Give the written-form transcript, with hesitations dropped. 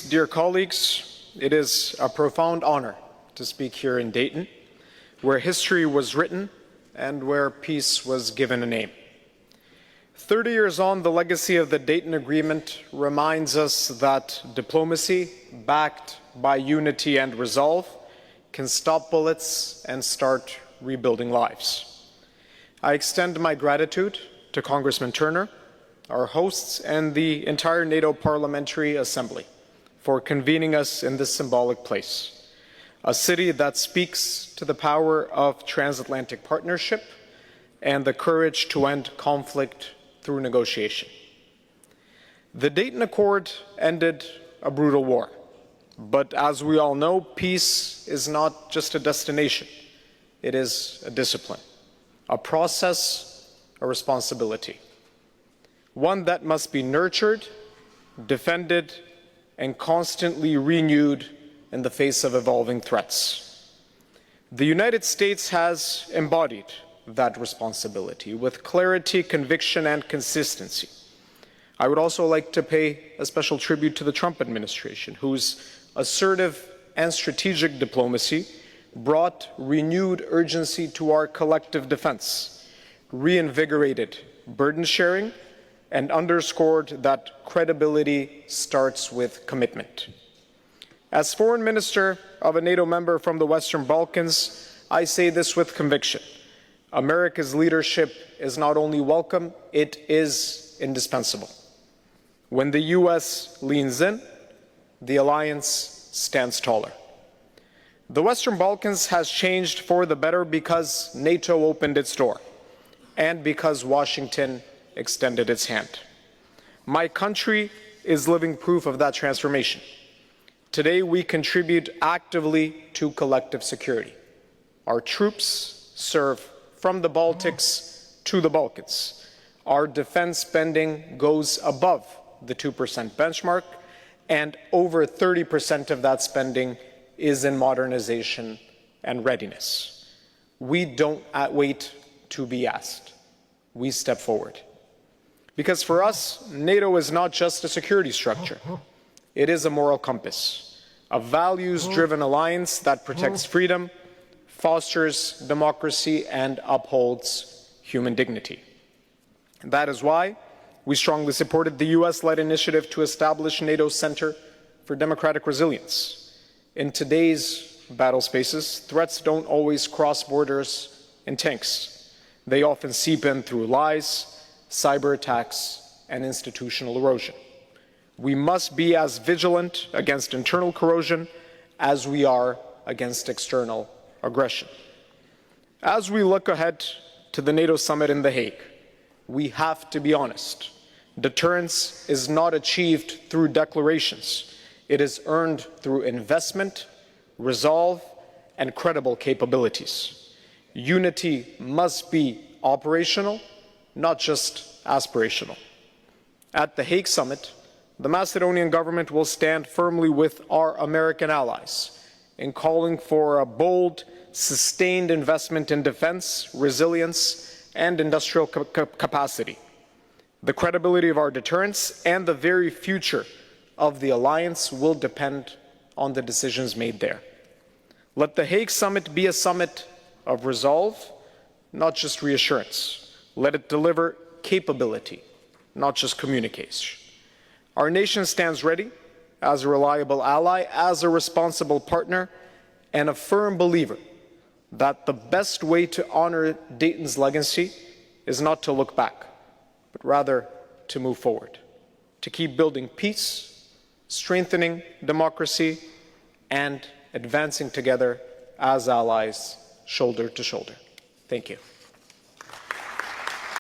dear colleagues, it is a profound honor to speak here in Dayton, where history was written and where peace was given a name. 30 years on, the legacy of the Dayton Agreement reminds us that diplomacy, backed by unity and resolve, can stop bullets and start rebuilding lives. I extend my gratitude to Congressman Turner, our hosts, and the entire NATO Parliamentary Assembly for convening us in this symbolic place, a city that speaks to the power of transatlantic partnership and the courage to end conflict through negotiation. The Dayton Accord ended a brutal war, but as we all know, peace is not just a destination. It is a discipline, a process, a responsibility, one that must be nurtured, defended, and constantly renewed in the face of evolving threats. The United States has embodied that responsibility with clarity, conviction, and consistency. I would also like to pay a special tribute to the Trump administration, whose assertive and strategic diplomacy brought renewed urgency to our collective defense, reinvigorated burden sharing, and underscored that credibility starts with commitment. As Foreign Minister of a NATO member from the Western Balkans, I say this with conviction. America's leadership is not only welcome, it is indispensable. When the US leans in, the alliance stands taller. The Western Balkans has changed for the better because NATO opened its door and because Washington extended its hand. My country is living proof of that transformation. Today, we contribute actively to collective security. Our troops serve from the Baltics to the Balkans. Our defense spending goes above the 2% benchmark, and over 30% of that spending is in modernization and readiness. We don't wait to be asked. We step forward. Because for us, NATO is not just a security structure. It is a moral compass, a values-driven alliance that protects freedom, fosters democracy, and upholds human dignity. That is why we strongly supported the US-led initiative to establish NATO's Center for Democratic Resilience. In today's battle spaces, threats don't always cross borders in tanks. They often seep in through lies, cyber attacks, and institutional erosion. We must be as vigilant against internal corrosion as we are against external aggression. As we look ahead to the NATO summit in The Hague, we have to be honest. Deterrence is not achieved through declarations. It is earned through investment, resolve, and credible capabilities. Unity must be operational, not just aspirational. At the Hague Summit, the Macedonian government will stand firmly with our American allies in calling for a bold, sustained investment in defense, resilience, and industrial capacity. The credibility of our deterrence and the very future of the alliance will depend on the decisions made there. Let the Hague Summit be a summit of resolve, not just reassurance. Let it deliver capability, not just communication. Our nation stands ready as a reliable ally, as a responsible partner, and a firm believer that the best way to honor Dayton's legacy is not to look back, but rather to move forward, to keep building peace, strengthening democracy, and advancing together as allies, shoulder to shoulder. Thank you.